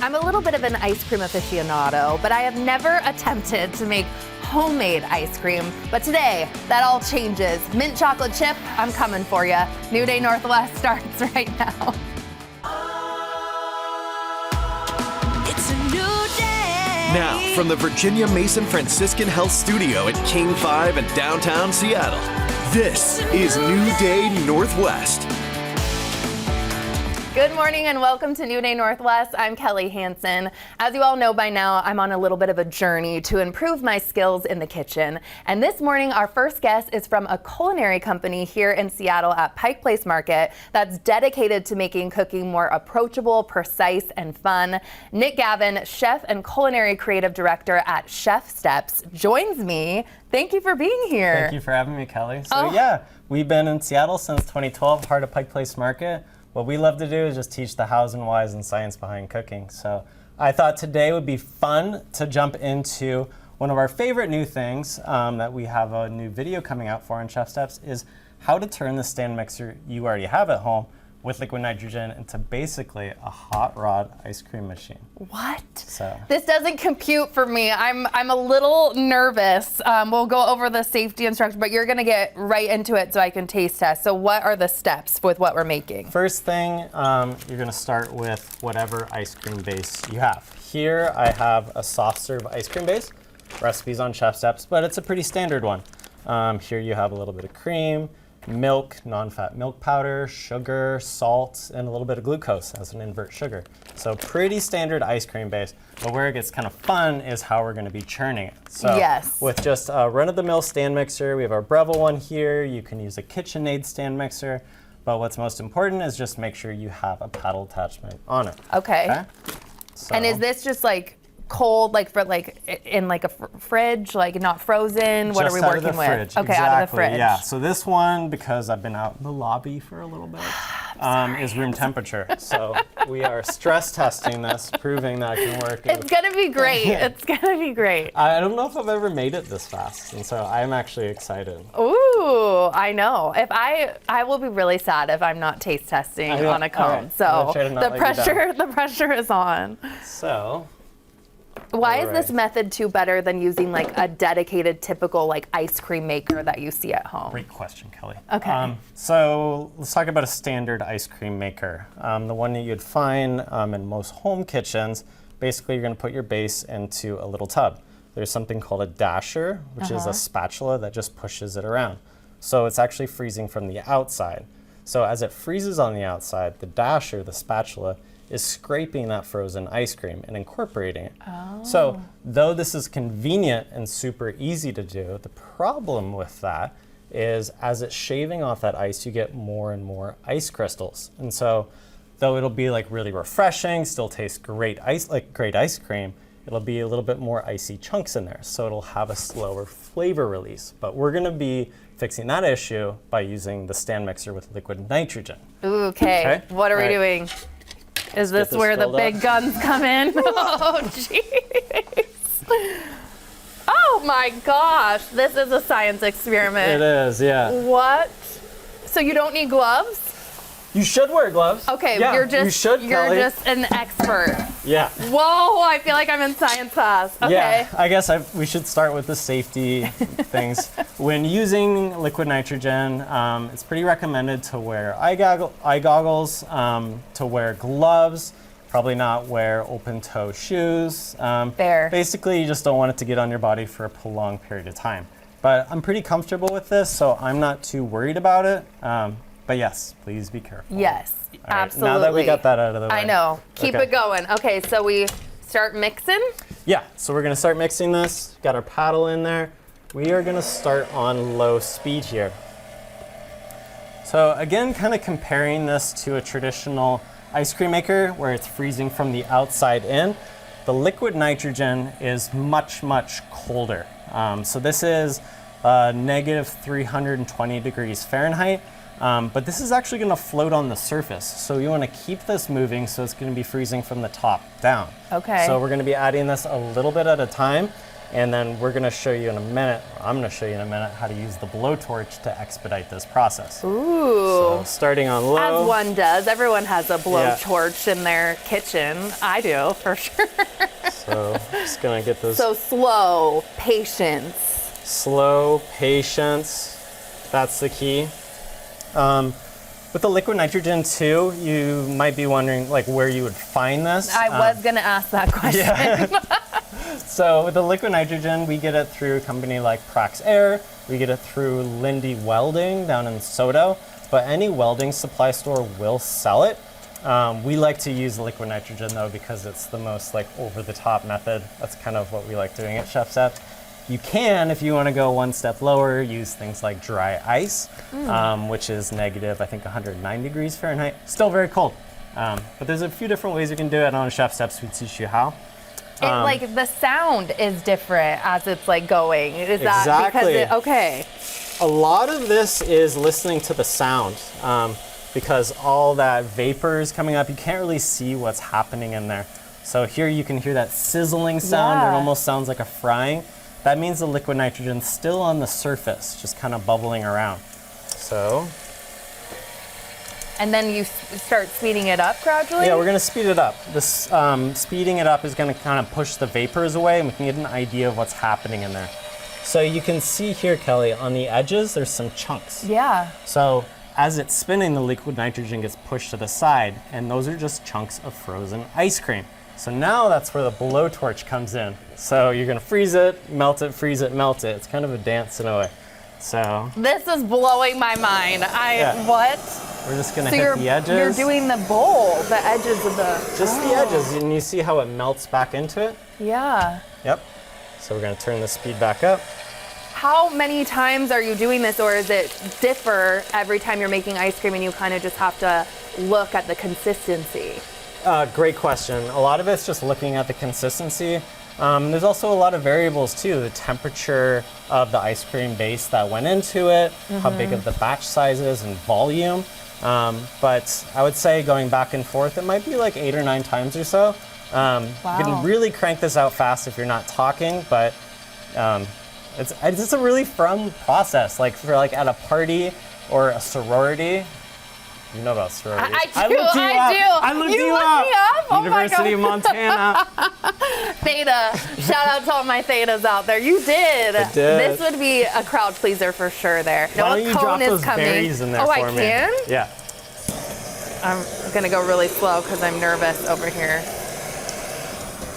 I'm a little bit of an ice cream aficionado, but I have never attempted to make homemade ice cream. But today, that all changes. Mint chocolate chip, I'm coming for you. New Day Northwest starts right now. It's a new day. Now, from the Virginia Mason Franciscan Health Studio at King 5 in downtown Seattle, this is New Day Northwest. Good morning and welcome to New Day Northwest. I'm Kelly Hansen. As you all know by now, I'm on a little bit of a journey to improve my skills in the kitchen. And this morning, our first guest is from a culinary company here in Seattle at Pike Place Market that's dedicated to making cooking more approachable, precise, and fun. Nick Gavin, chef and culinary creative director at ChefSteps, joins me. Thank you for being here. Thank you for having me, Kelly. Yeah, we've been in Seattle since 2012, heart of Pike Place Market. What we love to do is just teach the hows and whys and science behind cooking. So I thought today would be fun to jump into one of our favorite new things that we have a new video coming out for on ChefSteps is how to turn the stand mixer you already have at home with liquid nitrogen into basically a hot rod ice cream machine. What? So this doesn't compute for me. I'm a little nervous. We'll go over the safety instructions, but you're gonna get right into it so I can taste test. So what are the steps with what we're making? First thing, you're gonna start with whatever ice cream base you have. Here I have a soft serve ice cream base. Recipes on ChefSteps, but it's a pretty standard one. Here you have a little bit of cream, milk, non-fat milk powder, sugar, salt, and a little bit of glucose as an invert sugar. So pretty standard ice cream base, but where it gets kind of fun is how we're gonna be churning it. So yes. With just a run-of-the-mill stand mixer, we have our Breville one here, you can use a KitchenAid stand mixer, but what's most important is just make sure you have a paddle attachment on it. Okay. So, And is this just like cold, like for like in like a fridge, like not frozen? What are we working with? Fridge. Okay, exactly, out of the fridge. Yeah. So this one, because I've been out in the lobby for a little bit, is room temperature. So we are stress testing this, proving that it can work. It's gonna be great. It's gonna be great. I don't know if I've ever made it this fast, and so I'm actually excited. Ooh, I know. If I will be really sad if I'm not taste testing on a cone. Right. So the the pressure is on. So. Why is this method too better than using like a dedicated typical like ice cream maker that you see at home? Great question, Kelly. Okay. So let's talk about a standard ice cream maker. The one that you'd find in most home kitchens. Basically, you're going to put your base into a little tub. There's something called a dasher, which is a spatula that just pushes it around. So it's actually freezing from the outside. So as it freezes on the outside, the dasher, the spatula, is scraping that frozen ice cream and incorporating it. Oh. So though this is convenient and super easy to do, the problem with that is as it's shaving off that ice, you get more and more ice crystals. And so though it'll be like really refreshing, still tastes great ice cream, it'll be a little bit more icy chunks in there. So it'll have a slower flavor release. But we're gonna be fixing that issue by using the stand mixer with liquid nitrogen. Ooh, okay. What are we doing? Is this where the big guns come in? Oh, jeez. Oh my gosh, this is a science experiment. It is, yeah. What? So you don't need gloves? You should wear gloves. Okay, yeah, you're Kelly. just an expert. Yeah. Whoa, I feel like I'm in science class. Okay. Yeah, I guess we should start with the safety things. When using liquid nitrogen, it's pretty recommended to wear eye goggles, to wear gloves, probably not wear open-toe shoes. Fair. Basically, you just don't want it to get on your body for a prolonged period of time. But I'm pretty comfortable with this, so I'm not too worried about it. But yes, please be careful. Yes, Right, absolutely. now that we got that out of the way. I know. Keep it going. Okay, so we start mixing? Yeah, so we're gonna start mixing this. Got our paddle in there. We are gonna start on low speed here. So again, kind of comparing this to a traditional ice cream maker where it's freezing from the outside in, the liquid nitrogen is much, much colder. So this is negative 320 degrees Fahrenheit. But this is actually going to float on the surface. So you want to keep this moving so it's going to be freezing from the top down. Okay. So we're going to be adding this a little bit at a time. And then we're gonna show you in a minute, or I'm gonna show you in a minute, how to use the blowtorch to expedite this process. Ooh. So starting on low. As one does. Everyone has a blowtorch in their kitchen. I do, for sure. So just gonna get this. So slow, patience. Slow, patience, that's the key. With the liquid nitrogen too, you might be wondering like where you would find this. I was gonna ask that question. Yeah. So with the liquid nitrogen, we get it through a company like Prax Air. We get it through Lindy Welding down in Soto, but any welding supply store will sell it. We like to use liquid nitrogen though because it's the most like over-the-top method. That's kind of what we like doing at ChefSteps. You can, if you want to go one step lower, use things like dry ice, which is negative, I think 109 degrees Fahrenheit. Still very cold. But there's a few different ways you can do it. On ChefSteps, we teach you how. Like the sound is different as it's like going. Is that Exactly. because okay. A lot of this is listening to the sound because all that vapor is coming up. You can't really see what's happening in there. So here you can hear that sizzling sound. Yeah. It almost sounds like a frying. That means the liquid nitrogen's still on the surface, just kind of bubbling around. So. And then you start speeding it up gradually? Yeah, we're gonna speed it up. This speeding it up is gonna kind of push the vapors away and we can get an idea of what's happening in there. So you can see here, Kelly, on the edges, there's some chunks. Yeah. So as it's spinning, the liquid nitrogen gets pushed to the side and those are just chunks of frozen ice cream. So now that's where the blowtorch comes in. So you're gonna freeze it, melt it, freeze it, melt it. It's kind of a dance in a way. So. This is blowing my mind. What? We're just gonna So hit the edges. You're doing the bowl, the edges of the. Just the edges, and you see how it melts back into it? Yeah. Yep. So we're gonna turn the speed back up. How many times are you doing this, or is it differ every time you're making ice cream and you kind of just have to look at the consistency? Great question. A lot of it's just looking at the consistency. There's also a lot of variables too. The temperature of the ice cream base that went into it, how big of the batch size is, and volume. But I would say going back and forth, it might be like 8 or 9 times or so. You can really crank this out fast if you're not talking, but it's a really fun process. Like for like at a party or a sorority. You know about sororities. I do. I looked you up. Me up? Oh University of Montana. Theta. Shout out to all my Thetas out there. You did. I did. This would be a crowd pleaser for sure there. Why don't you drop cone is those coming. berries in there Oh, for I me? can? Yeah. I'm going to go really slow because I'm nervous over here.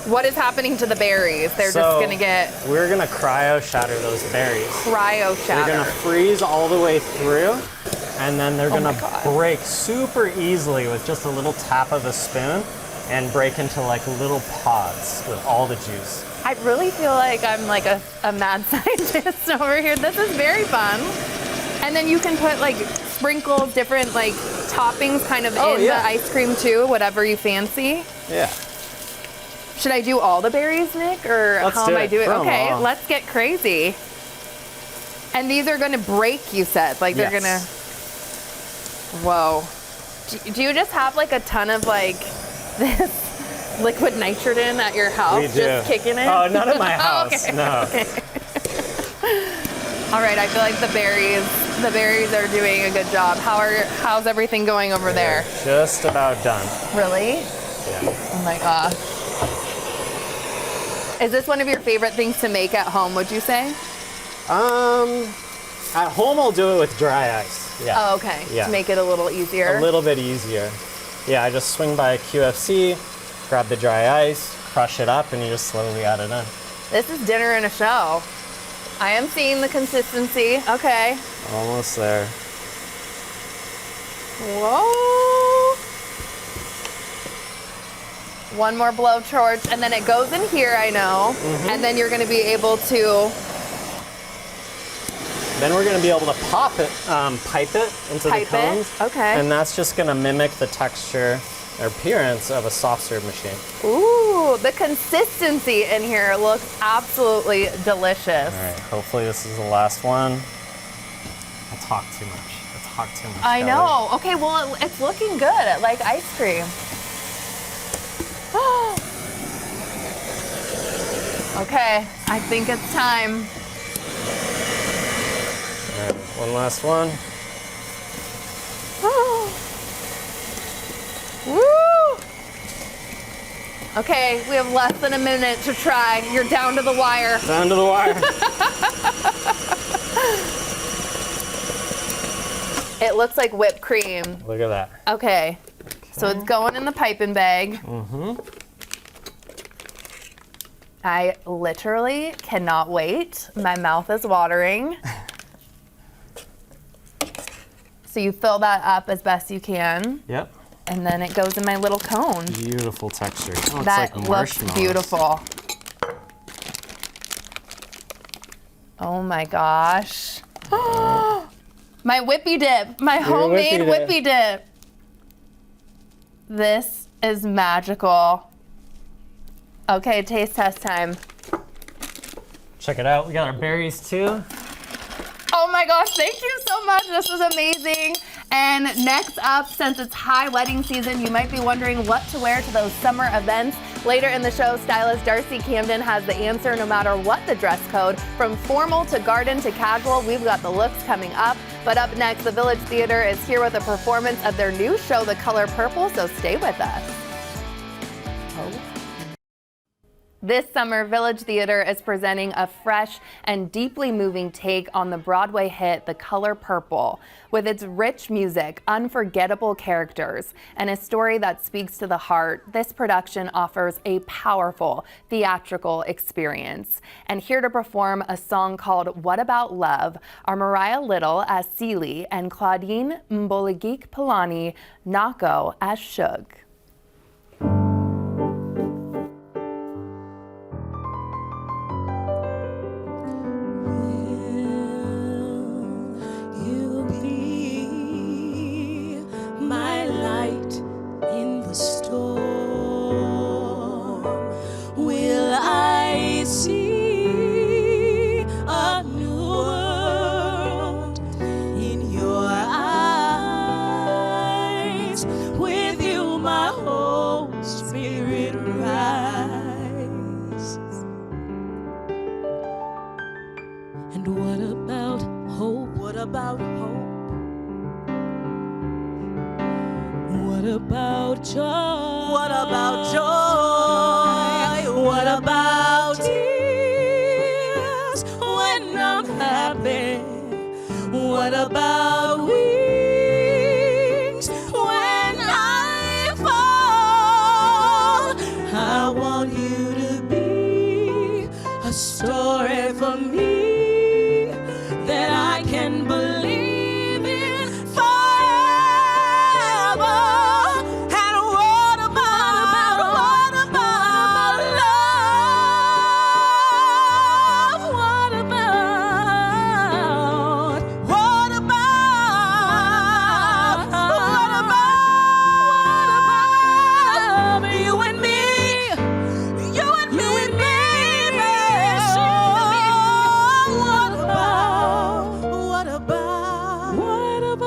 What is happening to the berries? They're just going to get We're going to cryo shatter those berries. cryo shatter. They're going to freeze all the way through, and then they're going my to God. break super easily with just a little tap of a spoon and break into like little pods with all the juice. I really feel like I'm like a mad scientist over here. This is very fun. And then you can put like sprinkles, different like toppings kind of in the ice cream too, whatever you fancy. Yeah. Should I do all the berries, Nick, or Let's how do am I it. doing? Throw 'em Okay, all. let's get crazy. And these are gonna break, you said. Like they're gonna. Whoa. Do you just have like a ton of like this liquid nitrogen at your house? We do. Just kicking it? Oh, not at my house. Okay. No. Okay. All right, I feel like the berries are doing a good job. How's everything going over there? Just about done. Really? Yeah. Oh my gosh. Is this one of your favorite things to make at home, would you say? At home I'll do it with dry ice. Yeah. Oh, okay. Yeah. To make it a little easier. A little bit easier. Yeah, I just swing by a QFC, grab the dry ice, crush it up, and you just slowly add it in. This is dinner and a show. I am seeing the consistency. Okay. Almost there. Whoa. One more blowtorch, and then it goes in here, I know. And then you're going to be able to. Then we're going to be able to pipe it into the cones. Okay. And that's just going to mimic the texture or appearance of a soft serve machine. Ooh, the consistency in here looks absolutely delicious. All right, hopefully this is the last one. I talk too much. I Kelly. know. Okay, well, it's looking good, like ice cream. Oh Okay, I think it's time. And one last one. Woo! Okay, we have less than a minute to try. You're down to the wire. Down to the wire. It looks like whipped cream. Look at that. Okay, so it's going in the piping bag. I literally cannot wait. My mouth is watering. So you fill that up as best you can. Yep. And then it goes in my little cone. Beautiful texture. Oh, it's That like looks marshmallows. beautiful. Oh my gosh. My whippy dip, my homemade whippy whippy dip. This is magical. Okay, taste test time. Check it out. We got our berries too. Oh my gosh, thank you so much. This is amazing. And next up, since it's high wedding season, you might be wondering what to wear to those summer events. Later in the show, stylist Darcy Camden has the answer no matter what the dress code. From formal to garden to casual, we've got the looks coming up. But up next, the Village Theater is here with a performance of their new show, The Color Purple, so stay with us. This summer, Village Theater is presenting a fresh and deeply moving take on the Broadway hit The Color Purple. With its rich music, unforgettable characters, and a story that speaks to the heart, this production offers a powerful theatrical experience. And here to perform a song called What About Love are Mariah Little as Celie and Claudine Mboligik-Pilani Nako as Shug. You be my light in the storm. Will I see a new world in your eyes? With you, my whole spirit rise. And what about hope? What about hope? What about joy? What about joy? What about tears when I'm happy? What about wings when I fall? I want you to be a story for me that I can believe in forever. And what about love? What about you and me? You and me, baby. What about love?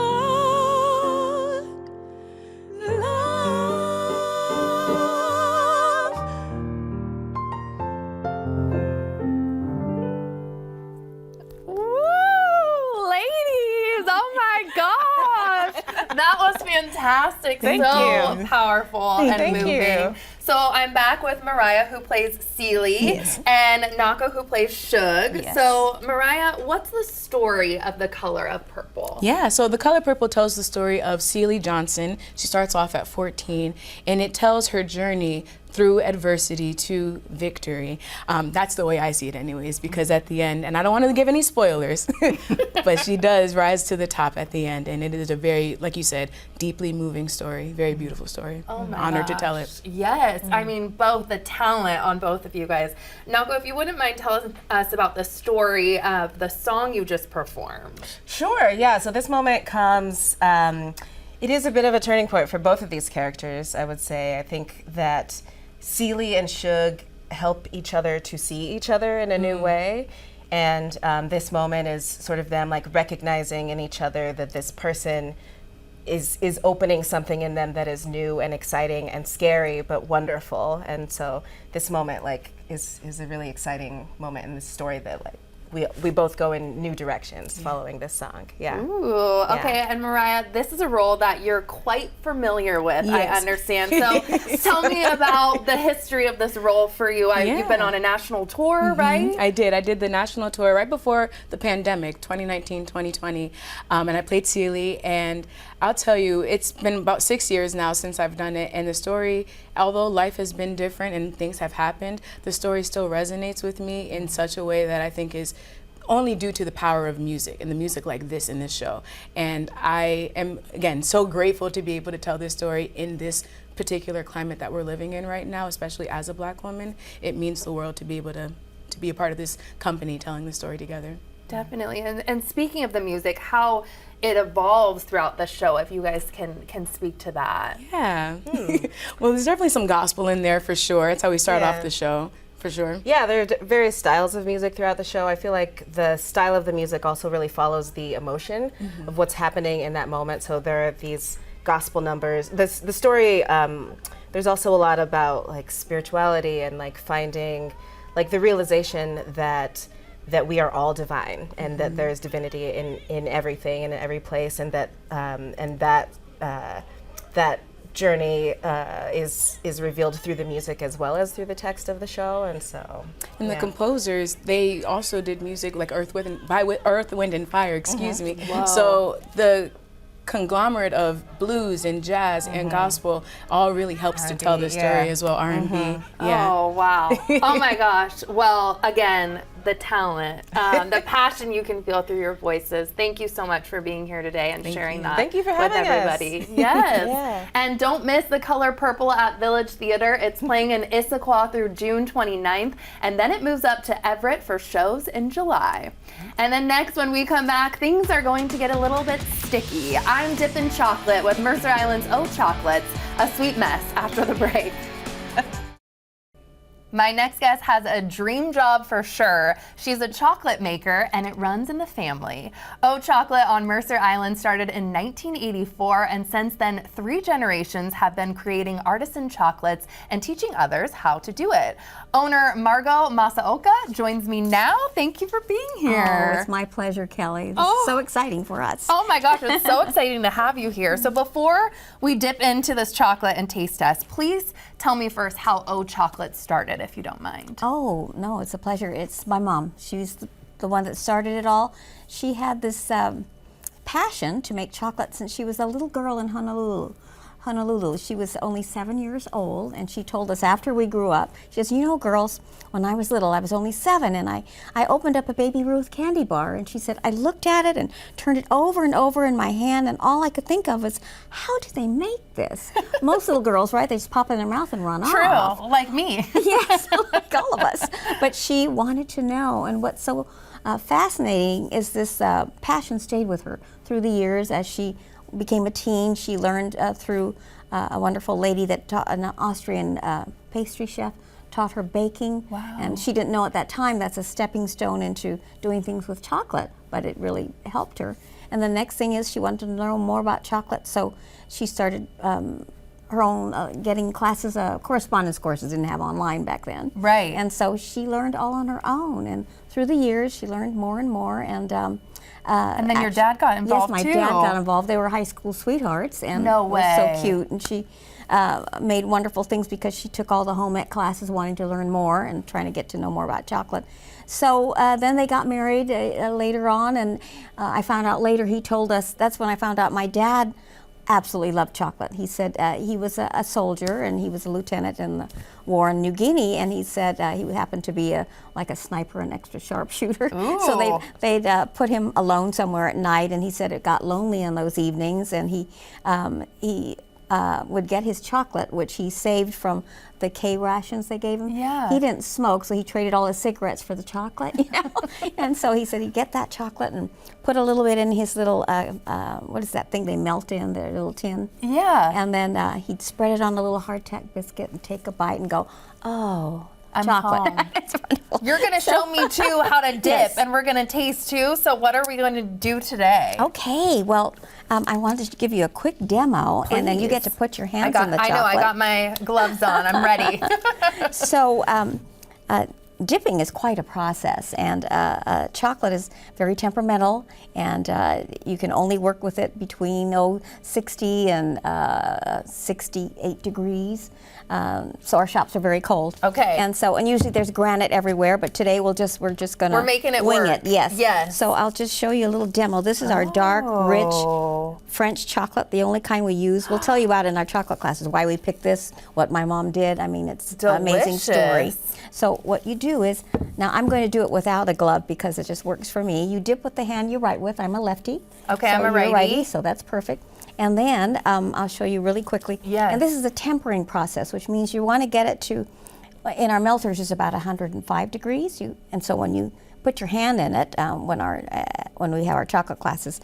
Woo! Ladies! Oh my gosh! That was fantastic. Thank so you. powerful and Thank moving. you. So I'm back with Mariah, who plays Celie, and Nako, who plays Shug. Yes. So Mariah, what's the story of The Color of Purple? Yeah, so The Color Purple tells the story of Celie Johnson. She starts off at 14, and it tells her journey through adversity to victory. That's the way I see it anyways, because at the end, and I don't want to give any spoilers, but she does rise to the top at the end, and it is a very, like you said, deeply moving story, very beautiful story. Oh my Honored to gosh. tell it. Yes, I mean, both the talent on both of you guys. Nako, if you wouldn't mind telling us about the story of the song you just performed. Sure, yeah. So this moment comes, it is a bit of a turning point for both of these characters, I would say. I think that Celie and Shug help each other to see each other in a new way. And this moment is sort of them like recognizing in each other that this person is opening something in them that is new and exciting and scary but wonderful. And so this moment like is a really exciting moment in the story that like we both go in new directions following this song. Yeah. Ooh, okay. And Mariah, this is a role that you're quite familiar with, Yes. I understand. So tell me about the history of this role for you. You've been on a national tour, right? I did the national tour right before the pandemic, 2019, 2020, and I played Celie, and I'll tell you, it's been about 6 years now since I've done it, and the story, although life has been different and things have happened, the story still resonates with me in such a way that I think is only due to the power of music and the music like this in this show. And I am, again, so grateful to be able to tell this story in this particular climate that we're living in right now, especially as a Black woman. It means the world to be able to be a part of this company telling the story together. Definitely. And speaking of the music, how it evolves throughout the show, if you guys can speak to that. Yeah. Well, there's definitely some gospel in there for sure. It's how we start Yeah. off the show, for sure. Yeah, there are various styles of music throughout the show. I feel like the style of the music also really follows the emotion of what's happening in that moment. So there are these gospel numbers. The story, there's also a lot about like spirituality and like finding like the realization that we are all divine and that there's divinity in everything and in every place, and that journey is revealed through the music as well as through the text of the show. And so And the composers, they also did music like Earth, Wind and Fire, excuse me. So the conglomerate of blues and jazz and gospel all really helps to tell the story as well, R&B. Yeah. Oh, wow. Oh my gosh. Well, again, the talent, the passion you can feel through your voices. Thank you so much for being here today and sharing that Thank you for with having us. everybody. Yes. Yeah. And don't miss The Color Purple at Village Theater. It's playing in Issaquah through June 29th, and then it moves up to Everett for shows in July. And then next, when we come back, things are going to get a little bit sticky. I'm dipping chocolate with Mercer Island's O Chocolates, a sweet mess after the break. My next guest has a dream job for sure. She's a chocolate maker and it runs in the family. O Chocolate on Mercer Island started in 1984, and since then 3 generations have been creating artisan chocolates and teaching others how to do it. Owner Margot Masaoka joins me now. Thank you for being here. Oh, it's my pleasure, Kelly. This is so exciting for us. Oh my gosh, it's so exciting to have you here. So before we dip into this chocolate and taste test, please tell me first how O Chocolate started, if you don't mind. Oh, no, it's a pleasure. It's my mom. She's the one that started it all. She had this passion to make chocolate since she was a little girl in Honolulu. She was only 7 years old, and she told us after we grew up, she says, you know, girls, when I was little, I was only 7, and I opened up a Baby Ruth candy bar, and she said, I looked at it and turned it over and over in my hand, and all I could think of was, how do they make this? Most little girls, right, they just pop it in their mouth and run off. True, like me. Yes, like all of us. But she wanted to know, and what's so fascinating is this passion stayed with her through the years. As she became a teen, she learned through a wonderful lady that taught, an Austrian pastry chef, taught her baking. Wow. And she didn't know at that time that's a stepping stone into doing things with chocolate, but it really helped her. And the next thing is she wanted to know more about chocolate, so she started her own getting classes, correspondence courses, didn't have online back then. Right. And so she learned all on her own, and through the years she learned more and more. And then your dad got involved yes, too. my dad got involved. They were high school sweethearts, and No it was way. so cute. And she made wonderful things because she took all the home ec classes, wanting to learn more and trying to get to know more about chocolate. So then they got married later on, and I found out later, he told us, that's when I found out my dad absolutely loved chocolate. He said he was a soldier, and he was a lieutenant in the war in New Guinea, and he said he happened to be like a sniper, an extra sharpshooter. So they'd put him alone somewhere at night, and he said it got lonely in those evenings, and he would get his chocolate, which he saved from the K rations they gave him. Yeah. He didn't smoke, so he traded all his cigarettes for the chocolate, you know? And so he said he'd get that chocolate and put a little bit in his little, what is that thing they melt in, their little tin? Yeah. And then he'd spread it on a little hardtack biscuit and take a bite and go, oh, chocolate. home. It's wonderful. You're going to show me too how to dip, Yes. and we're going to taste too. So what are we going to do today? Okay, well, I wanted to give you a quick demo, and then you get to Please. put your hands in the I chocolate. know, I got my gloves on. I'm ready. So dipping is quite a process, and chocolate is very temperamental, and you can only work with it between 60 and 68 degrees. So our shops are very cold. Okay. And usually there's granite everywhere, but today we're just gonna We're making it wing work. it. Yes. Yes. So I'll just show you a little demo. This is our dark, rich French chocolate, the only kind we use. We'll tell you about it in our chocolate classes, why we picked this, what my mom did. I mean, it's an amazing story. Delicious. So what you do is, now I'm going to do it without a glove because it just works for me. You dip with the hand you write with. I'm a lefty. Okay, so I'm a you're righty. So that's perfect. And then I'll show you really quickly. Yes. And this is a tempering process, which means you want to get it to, in our melters is about 105 degrees. And so when you put your hand in it, when we have our chocolate classes,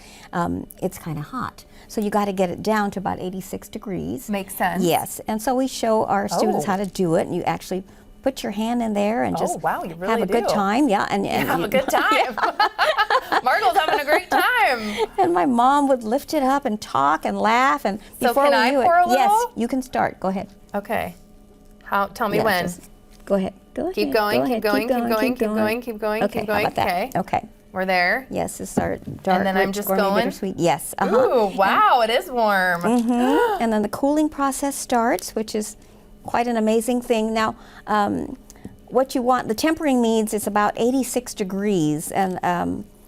it's kind of hot. So you got to get it down to about 86 degrees. Makes sense. Yes. And so we show our students how to do it, and you actually put your hand in there and just wow, you really have a good do. time. Yeah, and Have a good time. Margot's having a great time. And my mom would lift it up and talk and laugh. And So before can we I do pour a it, yes, little? you can start. Go ahead. Okay. Tell me Yeah, when. just go ahead. Go ahead. Keep going, Go keep ahead. going, keep going, keep keep going, keep going, Okay, keep how going. about that? Okay. Okay. We're there. Yes, this is our dark, then I'm rich just gourmet going? bittersweet. Yes. Ooh, wow, it is warm. And then the cooling process starts, which is quite an amazing thing. Now, what you want, the tempering means it's about 86 degrees, and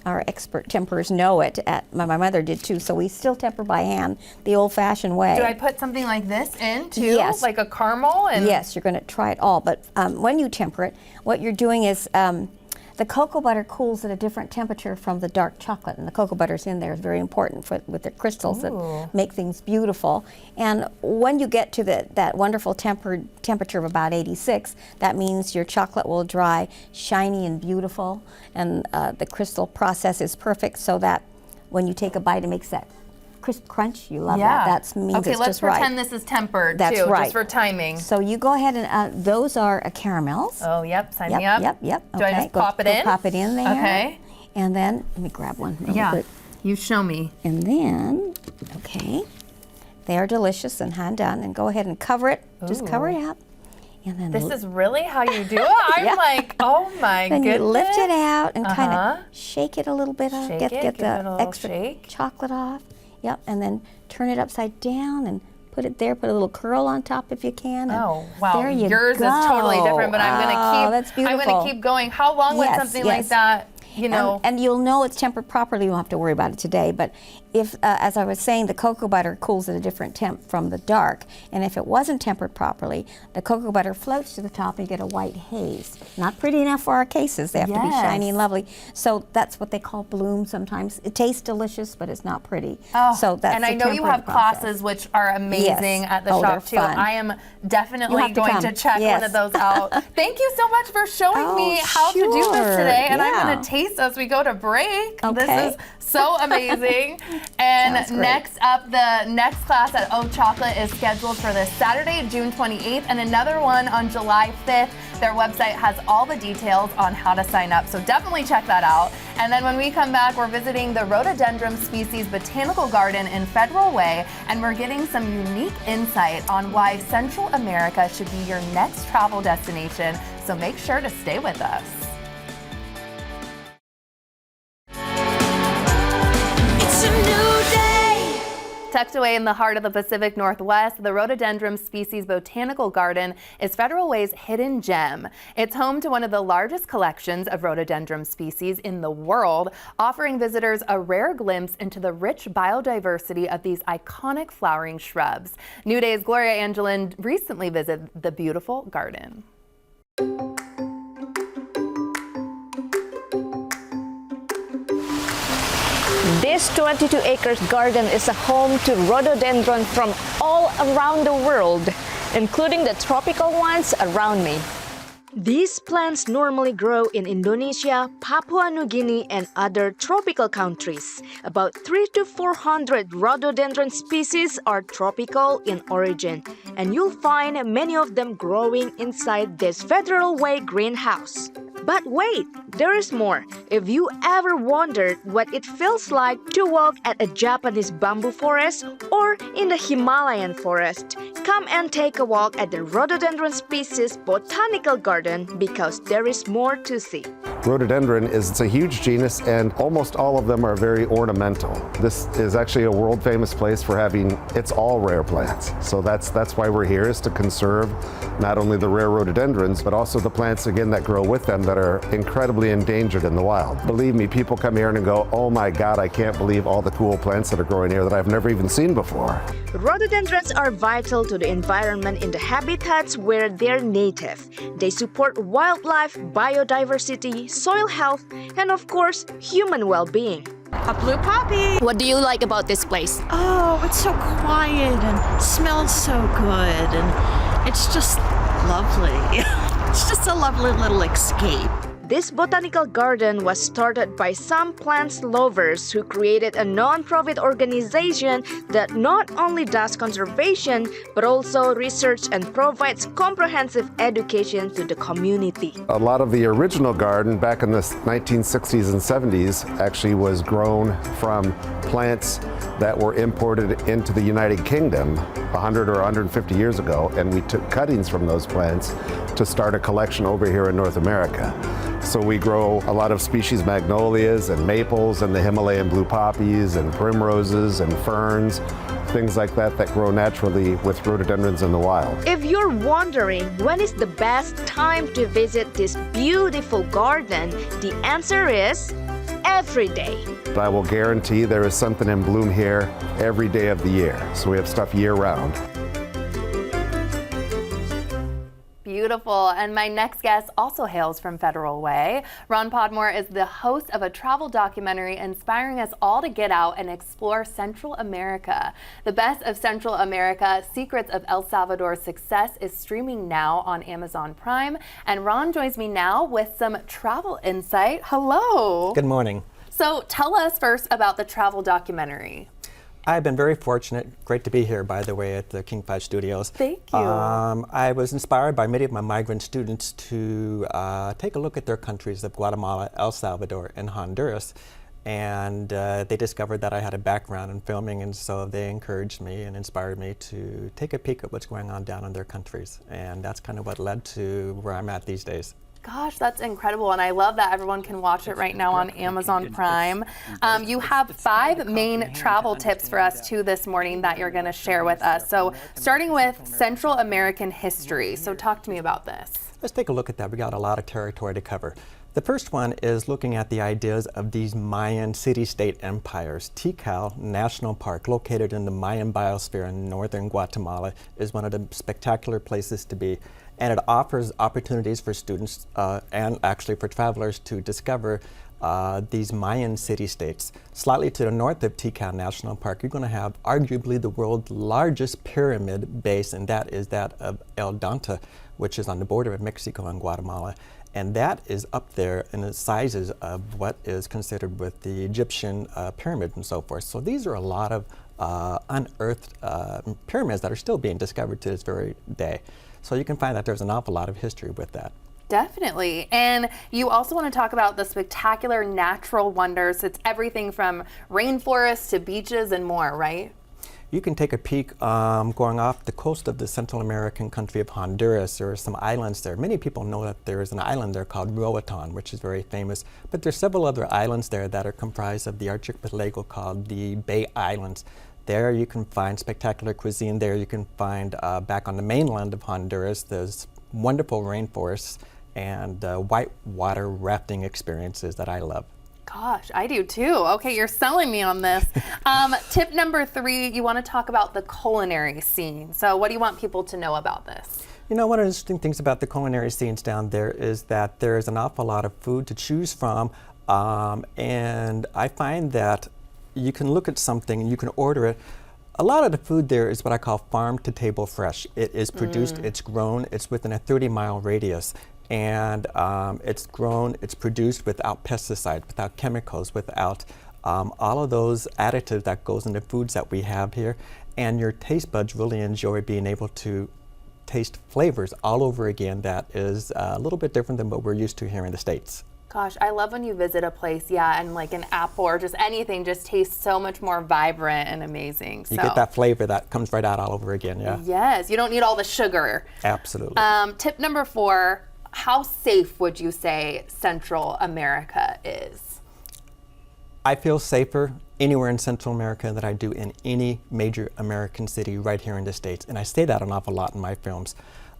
our expert temperers know it. My mother did too, so we still temper by hand the old-fashioned way. Do I put something like this in too? Yes. Like a caramel? And Yes, you're going to try it all, but when you temper it, what you're doing is the cocoa butter cools at a different temperature from the dark chocolate, and the cocoa butter's in there is very important with the crystals that make things beautiful. And when you get to that wonderful temperature of about 86, that means your chocolate will dry shiny and beautiful, and the crystal process is perfect so that when you take a bite, it makes that crisp crunch. You love that. That means okay, it's let's just right. pretend this is tempered That's too, right. just for timing. So you go ahead and those are caramels. Oh, yep, sign me up. Yep. Do I okay. just pop it in? Pop it in there. Okay. And then let me grab one really quick. You show me. And then, okay, they are delicious and hand done. And go ahead and cover it. Just cover it up. And then This is really how you do it? I'm Yeah. like, oh my then goodness. you lift it out and kind Uh-huh. of shake it a little bit up. Shake Get it, give it a the little extra shake. chocolate off. Yep. And then turn it upside down and put it there. Put a little curl on top if you can. And Oh wow! there you Yours go. is totally different, but I'm gonna keep. That's beautiful. I'm gonna keep going. How long would Yes, something like yes. that? You know. And you'll know it's tempered properly. You don't have to worry about it today. But if, as I was saying, the cocoa butter cools at a different temp from the dark, and if it wasn't tempered properly, the cocoa butter floats to the top and you get a white haze. Not pretty enough for our cases. They have to be shiny and lovely. So that's what they call bloom sometimes. It tastes delicious, but it's not pretty. Oh, so that's and the I know you tempering have process. classes which are amazing Yes. at the Oh, they're shop too. fun. I am You definitely have to going come. to check Yes. one of those out. Thank you so much for showing Oh, me how to do this sure. today, and I'm Yeah. going to taste as we go to break. Okay. This is so amazing. And Sounds great. next up, the next class at O Chocolate is scheduled for this Saturday, June 28th, and another one on July 5th. Their website has all the details on how to sign up, so definitely check that out. And then when we come back, we're visiting the Rhododendron Species Botanical Garden in Federal Way, and we're getting some unique insight on why Central America should be your next travel destination, so make sure to stay with us. It's a new day. Tucked away in the heart of the Pacific Northwest, the Rhododendron Species Botanical Garden is Federal Way's hidden gem. It's home to one of the largest collections of rhododendron species in the world, offering visitors a rare glimpse into the rich biodiversity of these iconic flowering shrubs. New Day's Gloria Angelin recently visited the beautiful garden. This 22-acre garden is a home to rhododendron from all around the world, including the tropical ones around me. These plants normally grow in Indonesia, Papua New Guinea, and other tropical countries. About 300 to 400 rhododendron species are tropical in origin, and you'll find many of them growing inside this Federal Way greenhouse. But wait, there is more. If you ever wondered what it feels like to walk at a Japanese bamboo forest or in the Himalayan forest, come and take a walk at the Rhododendron Species Botanical Garden because there is more to see. Rhododendron is a huge genus and almost all of them are very ornamental. This is actually a world famous place for having, it's all rare plants. So that's why we're here, is to conserve not only the rare rhododendrons but also the plants again that grow with them that are incredibly endangered in the wild. Believe me, people come here and go, oh my God, I can't believe all the cool plants that are growing here that I've never even seen before. Rhododendrons are vital to the environment in the habitats where they're native. They support wildlife, biodiversity, soil health, and of course, human well-being. A blue poppy. What do you like about this place? Oh, it's so quiet and smells so good, and it's just lovely. It's just a lovely little escape. This botanical garden was started by some plants lovers who created a non-profit organization that not only does conservation but also research and provides comprehensive education to the community. A lot of the original garden back in the 1960s and 70s actually was grown from plants that were imported into the United Kingdom 100 or 150 years ago, and we took cuttings from those plants to start a collection over here in North America. So we grow a lot of species magnolias and maples and the Himalayan blue poppies and primroses and ferns, things like that that grow naturally with rhododendrons in the wild. If you're wondering when is the best time to visit this beautiful garden, the answer is every day. But I will guarantee there is something in bloom here every day of the year. So we have stuff year round. Beautiful. And my next guest also hails from Federal Way. Ron Podmore is the host of a travel documentary inspiring us all to get out and explore Central America. The Best of Central America, Secrets of El Salvador's Success is streaming now on Amazon Prime. And Ron joins me now with some travel insight. Hello. Good morning. So tell us first about the travel documentary. I've been very fortunate. Great to be here, by the way, at the King 5 Studios. Thank you. I was inspired by many of my migrant students to take a look at their countries of Guatemala, El Salvador, and Honduras. And they discovered that I had a background in filming, and so they encouraged me and inspired me to take a peek at what's going on down in their countries. And that's kind of what led to where I'm at these days. Gosh, that's incredible, and I love that everyone can watch it right now on Amazon Prime. You have 5 main travel tips for us too this morning that you're going to share with us. So starting with Central American history. So talk to me about this. Let's take a look at that. We got a lot of territory to cover. The first one is looking at the ideas of these Mayan city-state empires. Tikal National Park, located in the Mayan biosphere in northern Guatemala, is one of the spectacular places to be. And it offers opportunities for students and actually for travelers to discover these Mayan city-states. Slightly to the north of Tikal National Park, you're going to have arguably the world's largest pyramid base, and that is that of El Danta, which is on the border of Mexico and Guatemala. And that is up there in the sizes of what is considered with the Egyptian pyramid and so forth. So these are a lot of unearthed pyramids that are still being discovered to this very day. So you can find that there's an awful lot of history with that. Definitely. And you also want to talk about the spectacular natural wonders. It's everything from rainforests to beaches and more, right? You can take a peek going off the coast of the Central American country of Honduras. There are some islands there. Many people know that there is an island there called Roatan, which is very famous. But there's several other islands there that are comprised of the archipelago called the Bay Islands. There you can find spectacular cuisine. There you can find, back on the mainland of Honduras, there's wonderful rainforests and whitewater rafting experiences that I love. Gosh, I do too. Okay, you're selling me on this. Tip number 3, you want to talk about the culinary scene. So what do you want people to know about this? You know, one of the interesting things about the culinary scenes down there is that there's an awful lot of food to choose from. And I find that you can look at something and you can order it. A lot of the food there is what I call farm to table fresh. It is produced, it's grown, it's within a 30-mile radius. And it's grown, it's produced without pesticides, without chemicals, without all of those additives that goes into foods that we have here. And your taste buds really enjoy being able to taste flavors all over again that is a little bit different than what we're used to here in the States. Gosh, I love when you visit a place, yeah, and like an apple or just anything just tastes so much more vibrant and amazing. You get that flavor that comes right out all over again, yeah. Yes, you don't need all the sugar. Absolutely. Tip number 4, how safe would you say Central America is? I feel safer anywhere in Central America than I do in any major American city right here in the States. And I say that an awful lot in my films.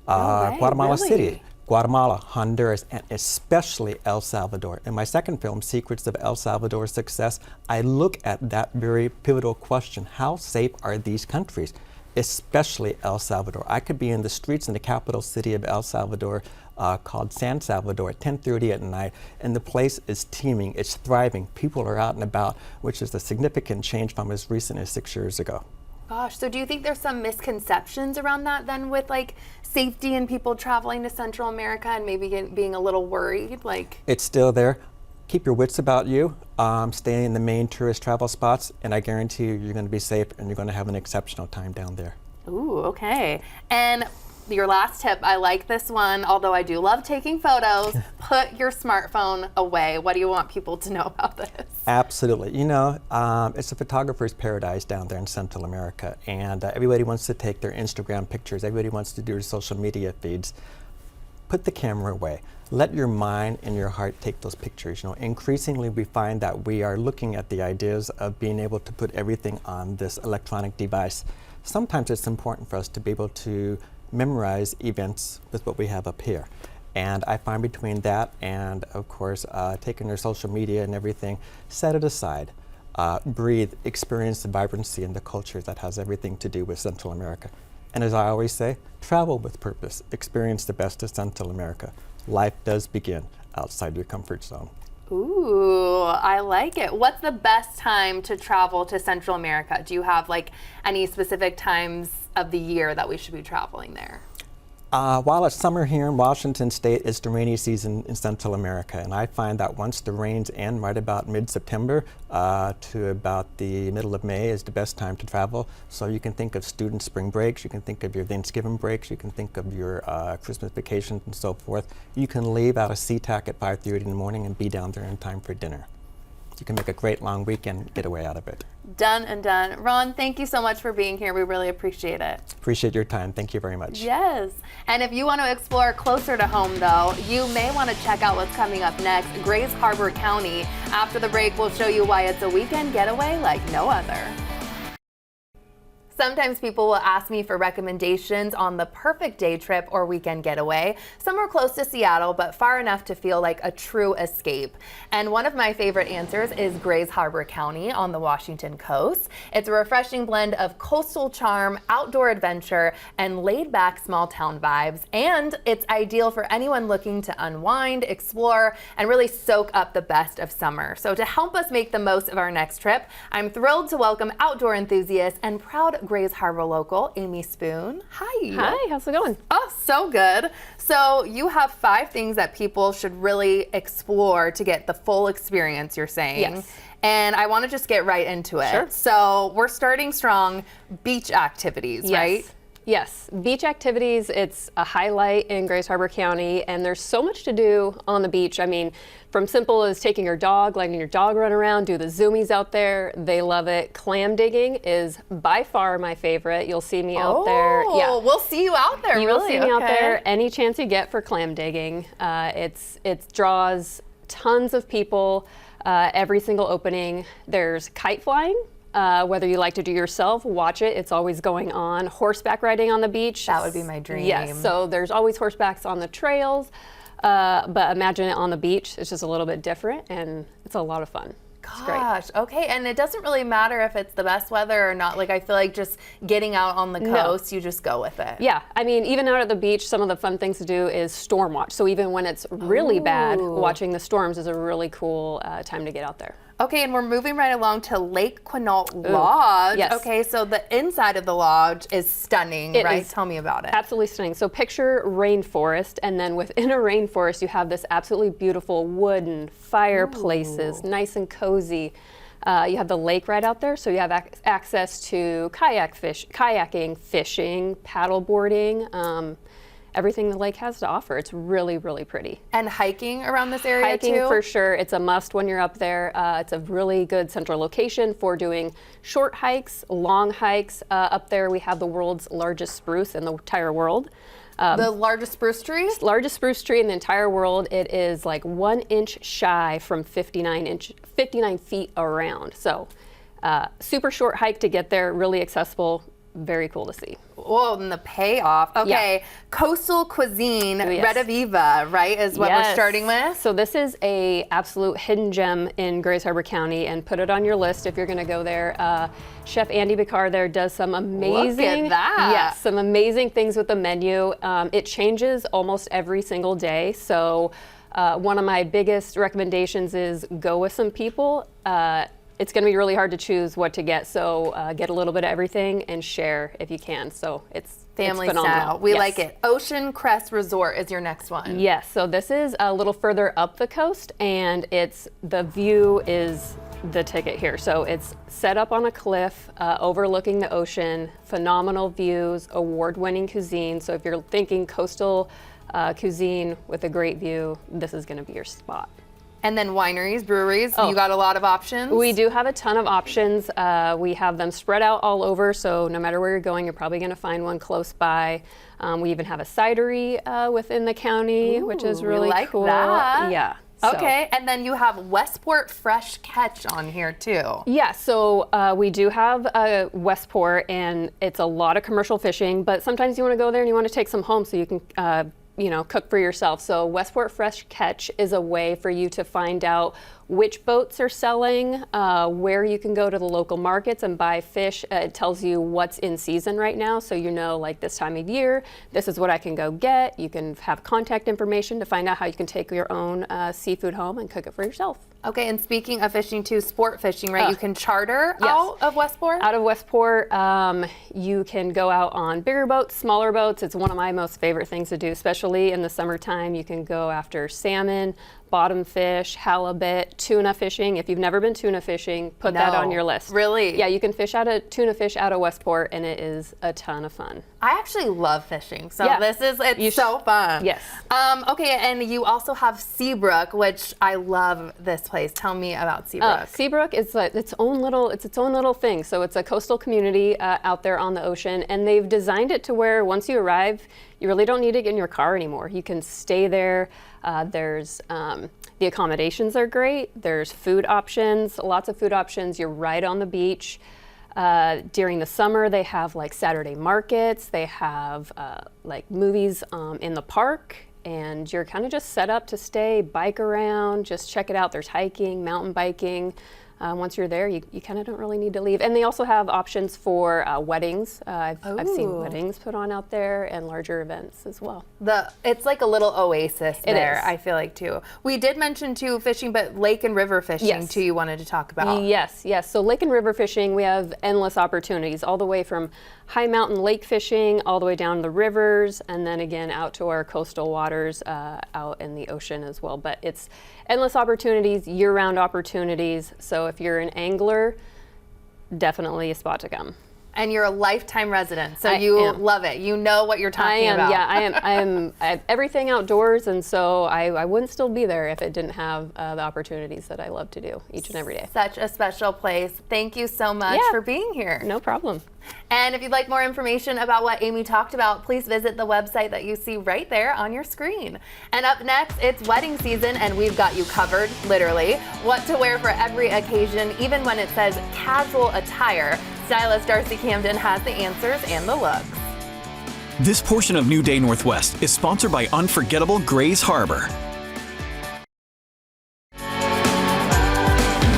Guatemala City, Guatemala, Honduras, and especially El Salvador. In my second film, Secrets of El Salvador's Success, I look at that very pivotal question. How safe are these countries? Especially El Salvador. I could be in the streets in the capital city of El Salvador called San Salvador at 10:30 at night, and the place is teeming, it's thriving. People are out and about, which is a significant change from as recent as 6 years ago. Gosh, so do you think there's some misconceptions around that then with like safety and people traveling to Central America and maybe being a little worried? Like, it's still there. Keep your wits about you, stay in the main tourist travel spots, and I guarantee you're going to be safe and you're going to have an exceptional time down there. ooh, okay. And your last tip, I like this one, although I do love taking photos. Put your smartphone away. What do you want people to know about this? Absolutely. You know, it's a photographer's paradise down there in Central America, and everybody wants to take their Instagram pictures. Everybody wants to do their social media feeds. Put the camera away. Let your mind and your heart take those pictures. You know, increasingly we find that we are looking at the ideas of being able to put everything on this electronic device. Sometimes it's important for us to be able to memorize events with what we have up here. And I find between that and, of course, taking your social media and everything, set it aside. Breathe, experience the vibrancy and the culture that has everything to do with Central America. And as I always say, travel with purpose. Experience the best of Central America. Life does begin outside your comfort zone. Ooh, I like it. What's the best time to travel to Central America? Do you have like any specific times of the year that we should be traveling there? While it's summer here in Washington State, it's the rainy season in Central America. And I find that once the rains end, right about mid-September to about the middle of May is the best time to travel. So you can think of student spring breaks, you can think of your Thanksgiving breaks, you can think of your Christmas vacations and so forth. You can leave out of SeaTac at 5:30 in the morning and be down there in time for dinner. You can make a great long weekend getaway out of it. Done and done. Ron, thank you so much for being here. We really appreciate it. Appreciate your time. Thank you very much. Yes. And if you want to explore closer to home, though, you may want to check out what's coming up next, Grays Harbor County. After the break, we'll show you why it's a weekend getaway like no other. Sometimes people will ask me for recommendations on the perfect day trip or weekend getaway, somewhere close to Seattle, but far enough to feel like a true escape. And one of my favorite answers is Grays Harbor County on the Washington coast. It's a refreshing blend of coastal charm, outdoor adventure, and laid-back small-town vibes. And it's ideal for anyone looking to unwind, explore, and really soak up the best of summer. So to help us make the most of our next trip, I'm thrilled to welcome outdoor enthusiast and proud Grays Harbor local, Amy Spoon. Hi. Hi, how's it going? Oh, so good. So you have 5 things that people should really explore to get the full experience, you're saying. Yes. And I want to just get right into it. Sure. So we're starting strong, beach activities, right? Yes, beach activities, it's a highlight in Grays Harbor County, and there's so much to do on the beach. I mean, from simple as taking your dog, letting your dog run around, do the zoomies out there. They love it. Clam digging is by far my favorite. You'll see me out there. Oh, we'll see you out there, You really? will see me out there any chance you get for clam digging. It draws tons of people every single opening. There's kite flying. Whether you like to do yourself, watch it. It's always going on. Horseback riding on the beach. That would be my dream. Yes, so there's always horsebacks on the trails, but imagine it on the beach. It's just a little bit different, and it's a lot of fun. It's great. Gosh, okay, and it doesn't really matter if it's the best weather or not. Like, I feel like just getting out on the coast, you just go with it. Yeah, I mean, even out at the beach, some of the fun things to do is storm watch. So even when it's really bad, watching the storms is a really cool time to get out there. Okay, and we're moving right along to Lake Quinault Lodge. yes. Okay, so the inside of the lodge is stunning, It right? is Tell me about it. Absolutely stunning. So picture rainforest, and then within a rainforest, you have this absolutely beautiful wooden fireplaces, nice and cozy. You have the lake right out there, so you have access to kayaking, fishing, paddle boarding, everything the lake has to offer. It's really, really pretty. And hiking around this area Hiking too? for sure. It's a must when you're up there. It's a really good central location for doing short hikes, long hikes. Up there we have the world's largest spruce in the entire world. The largest spruce tree? Largest spruce tree in the entire world. It is like 1 inch shy from 59 feet around. So super short hike to get there, really accessible, very cool to see. Whoa, and the payoff. Okay, Yeah. Coastal cuisine, Yes. Rediviva, right, is what we're Yes. starting with? So this is a absolute hidden gem in Grays Harbor County, and put it on your list if you're going to go there. Chef Andy Bicard there does some amazing, Look at that. yes, some amazing things with the menu. It changes almost every single day. So one of my biggest recommendations is go with some people. It's going to be really hard to choose what to get, so get a little bit of everything and share if you can. So it's Family phenomenal. style. We Yes. like it. Ocean Crest Resort is your next one. Yes, so this is a little further up the coast, and the view is the ticket here. So it's set up on a cliff overlooking the ocean, phenomenal views, award-winning cuisine. So if you're thinking coastal cuisine with a great view, this is going to be your spot. And then wineries, breweries, Oh. you got a lot of options? We do have a ton of options. We have them spread out all over, so no matter where you're going, you're probably going to find one close by. We even have a cidery within the county, which is Ooh, we really like cool. that. Yeah. so- Okay, and then you have Westport Fresh Catch on here too. Yeah, so we do have Westport, and it's a lot of commercial fishing, but sometimes you want to go there and you want to take some home so you can cook for yourself. So Westport Fresh Catch is a way for you to find out which boats are selling, where you can go to the local markets and buy fish. It tells you what's in season right now, so you know, like this time of year, this is what I can go get. You can have contact information to find out how you can take your own seafood home and cook it for yourself. Okay, and speaking of fishing too, sport fishing, right? You can charter Yes. out of Westport? Out of Westport, you can go out on bigger boats, smaller boats. It's one of my most favorite things to do, especially in the summertime. You can go after salmon, bottom fish, halibut, tuna fishing. If you've never been tuna fishing, put that on No. your list. Really? Yeah, you can fish tuna fish out of Westport, and it is a ton of fun. I actually love fishing, so Yeah. it's so fun. Yes. Okay, and you also have Seabrook, which I love this place. Tell me about Seabrook. Seabrook is its own little thing. So it's a coastal community out there on the ocean, and they've designed it to where once you arrive, you really don't need to get in your car anymore. You can stay there. There's the accommodations are great. There's food options, lots of food options. You're right on the beach. During the summer, they have like Saturday markets. They have like movies in the park. And you're kind of just set up to stay, bike around, just check it out. There's hiking, mountain biking. Once you're there, you kind of don't really need to leave. And they also have options for weddings. I've seen Ooh. weddings put on out there and larger events as well. It's like a little oasis It there, is. I feel like too. We did mention too fishing, but lake and river fishing Yes. too you wanted to talk about. Yes. So lake and river fishing, we have endless opportunities, all the way from high mountain lake fishing, all the way down the rivers, and then again out to our coastal waters out in the ocean as well. But it's endless opportunities, year-round opportunities. So if you're an angler, definitely a spot to come. And you're a lifetime resident, so I you am. love it. You know what you're talking about. Yeah, I have everything outdoors, and so I wouldn't still be there if it didn't have the opportunities that I love to do each and every day. Such a special place. Thank you so much Yeah. for being here. No problem. And if you'd like more information about what Amy talked about, please visit the website that you see right there on your screen. And up next, it's wedding season, and we've got you covered, literally. What to wear for every occasion, even when it says casual attire. Stylist Darcy Camden has the answers and the looks. This portion of New Day Northwest is sponsored by Unforgettable Grays Harbor.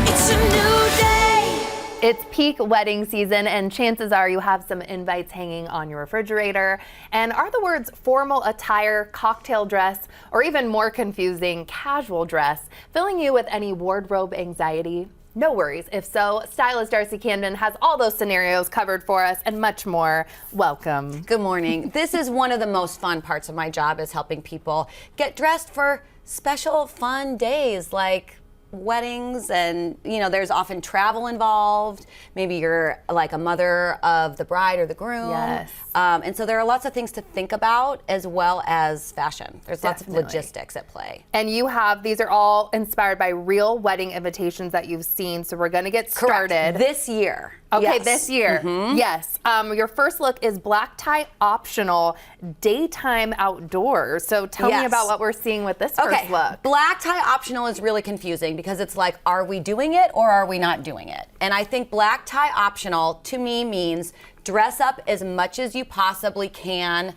It's a new day. It's peak wedding season, and chances are you have some invites hanging on your refrigerator. And are the words formal attire, cocktail dress, or even more confusing, casual dress, filling you with any wardrobe anxiety? No worries. If so, stylist Darcy Camden has all those scenarios covered for us and much more. Welcome. Good morning. This is one of the most fun parts of my job, is helping people get dressed for special fun days like weddings, and there's often travel involved. Maybe you're like a mother of the bride or the groom. Yes. And so there are lots of things to think about, as well as fashion. There's lots of logistics at play. And these are all inspired by real wedding invitations that you've seen. So we're going to get started. Correct. This year. Okay, Yes. this year. Yes. Your first look is black tie optional, daytime outdoors. So tell me Yes. about what we're seeing with this first look. Black tie optional is really confusing because it's like, are we doing it or are we not doing it? And I think black tie optional to me means dress up as much as you possibly can,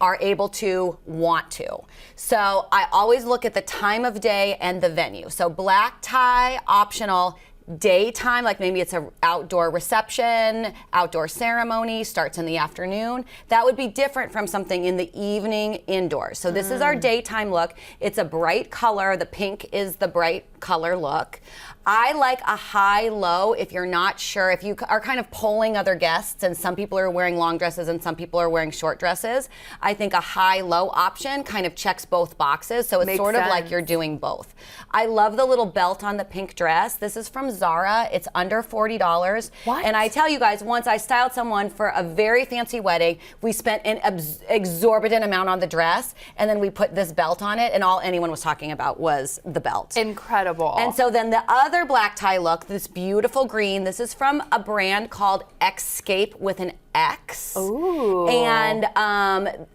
are able to, want to. So I always look at the time of day and the venue. So black tie optional, daytime, like maybe it's an outdoor reception, outdoor ceremony, starts in the afternoon. That would be different from something in the evening, indoors. So this is our daytime look. It's a bright color. The pink is the bright color look. I like a high-low if you're not sure, if you are kind of polling other guests, and some people are wearing long dresses and some people are wearing short dresses. I think a high-low option kind of checks both boxes, so it's Makes sort of like sense. you're doing both. I love the little belt on the pink dress. This is from Zara. It's under $40. What? And I tell you guys, once I styled someone for a very fancy wedding, we spent an exorbitant amount on the dress, and then we put this belt on it, and all anyone was talking about was the belt. Incredible. And so then the other black tie look, this beautiful green, this is from a brand called Escape with an X. Ooh. And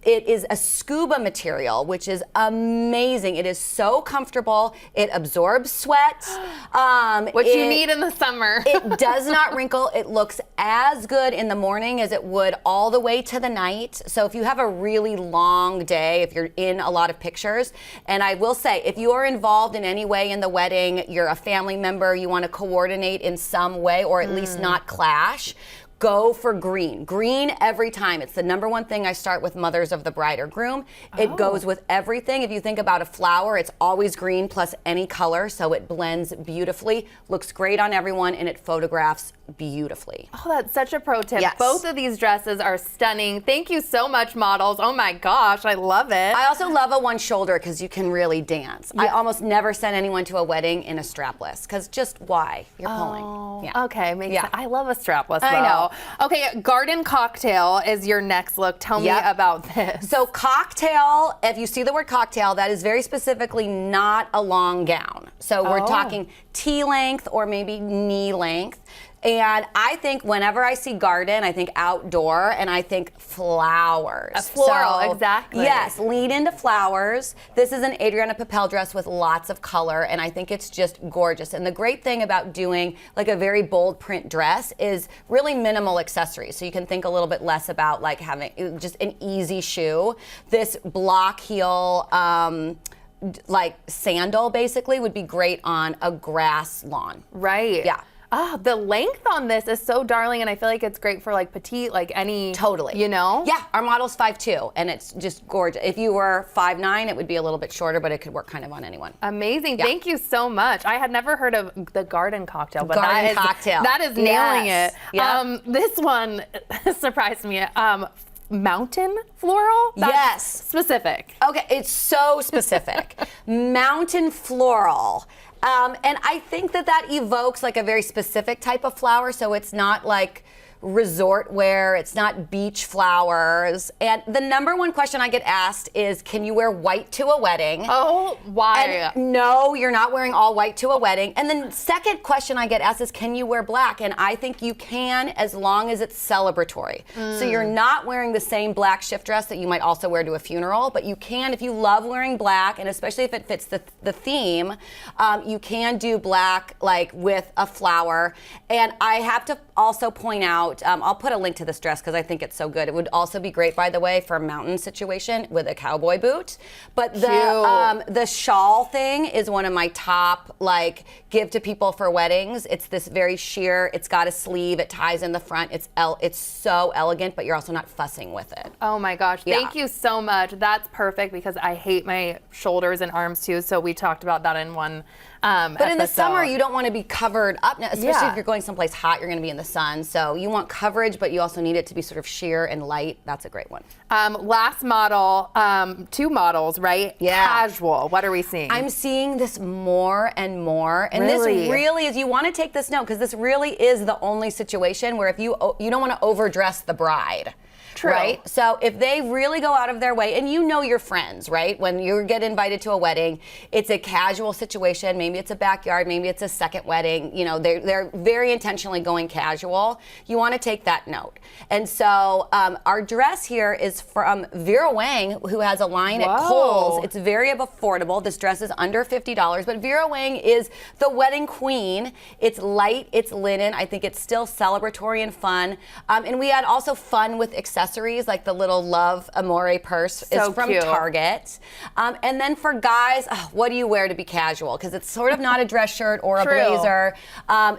it is a scuba material, which is amazing. It is so comfortable. It absorbs sweat. What you need in the summer. It does not wrinkle. It looks as good in the morning as it would all the way to the night. So if you have a really long day, if you're in a lot of pictures, and I will say, if you are involved in any way in the wedding, you're a family member, you want to coordinate in some way, or at least not clash, go for green. Green every time. It's the number one thing I start with mothers of the bride or groom. It goes with everything. If you think about a flower, it's always green plus any color, so it blends beautifully, looks great on everyone, and it photographs beautifully. Oh, that's such a pro tip. Yes. Both of these dresses are stunning. Thank you so much, models. Oh my gosh, I love it. I also love a one shoulder because you can really dance. I almost never send anyone to a wedding in a strapless because just why? You're pulling. Yeah. Okay, makes Yeah. sense. I love a strapless though. I know. Okay, garden cocktail is your next look. Tell me Yep. about this. So cocktail, if you see the word cocktail, that is very specifically not a long gown. So we're talking tea length or maybe knee length. And I think whenever I see garden, I think outdoor, and I think flowers. A floral, exactly. Yes, lean into flowers. This is an Adriana Papel dress with lots of color, and I think it's just gorgeous. And the great thing about doing like a very bold print dress is really minimal accessories. So you can think a little bit less about like having just an easy shoe. This block heel, like sandal basically would be great on a grass lawn. Right. Yeah. Oh, the length on this is so darling, and I feel like it's great for like petite, like any. Totally. You know? Yeah, our model's 5'2", and it's just gorgeous. If you were 5'9", it would be a little bit shorter, but it could work kind of on anyone. Amazing. Yeah. Thank you so much. I had never heard of the garden cocktail, but Garden cocktail. that is nailing Yes. it. Yep. This one surprised me. Mountain floral? That's Yes. specific. Okay, it's so specific. Mountain floral. And I think that evokes like a very specific type of flower, so it's not like resort wear, it's not beach flowers. And the number one question I get asked is, can you wear white to a wedding? Oh, why? And no, you're not wearing all white to a wedding. And then second question I get asked is, can you wear black? And I think you can, as long as it's celebratory. So you're not wearing the same black shift dress that you might also wear to a funeral, but you can, if you love wearing black, and especially if it fits the theme, you can do black like with a flower. And I have to also point out out. I'll put a link to this dress because I think it's so good. It would also be great, by the way, for a mountain situation with a cowboy boot. But the shawl thing is one of my top, like, give to people for weddings. It's this very sheer, it's got a sleeve, it ties in the front. It's so elegant, but you're also not fussing with it. Oh my gosh, thank you so much. That's perfect because I hate my shoulders and arms too, so we talked about that in one But in the summer, you don't want to be covered up, especially if Yeah. you're going someplace hot, you're going to be in the sun. So you want coverage, but you also need it to be sort of sheer and light. That's a great one. Last model, 2 models, right? Yeah. Casual, what are we seeing? I'm seeing this more and more. And Really? this really is, you want to take this note because this really is the only situation where if you don't want to overdress the bride. True. Right? So if they really go out of their way, and you know your friends, right? When you get invited to a wedding, it's a casual situation. Maybe it's a backyard, maybe it's a second wedding. You know, they're very intentionally going casual. You want to take that note. And so our dress here is from Vera Wang, who has a line at Kohl's. It's very affordable. This dress is under $50, but Vera Wang is the wedding queen. It's light, it's linen. I think it's still celebratory and fun. And we had also fun with accessories, like the little Love Amore purse is from cute. Target. And then for guys, what do you wear to be casual? Because it's sort of not a dress shirt or a blazer.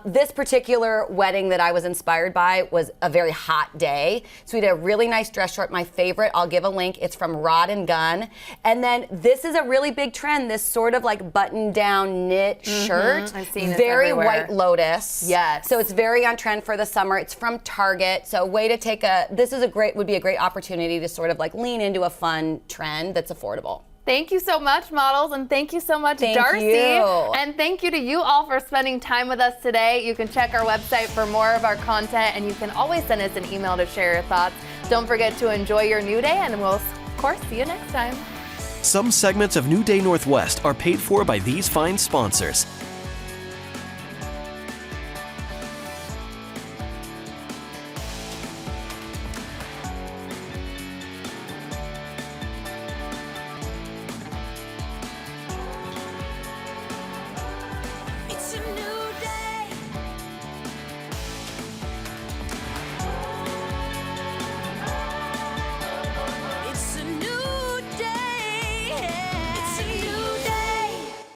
This particular wedding that I was inspired by was a very hot day. So we did a really nice dress shirt. My favorite, I'll give a link. It's from Rod and Gun. And then this is a really big trend, this sort of like button down knit shirt. I've seen this very everywhere. White Lotus. Yes. So it's very on trend for the summer. It's from Target. So way to take would be a great opportunity to sort of like lean into a fun trend that's affordable. Thank you so much, models, and thank you so much, Thank Darcy. you. And thank you to you all for spending time with us today. You can check our website for more of our content, and you can always send us an email to share your thoughts. Don't forget to enjoy your new day, and we'll, of course, see you next time. Some segments of New Day Northwest are paid for by these fine sponsors: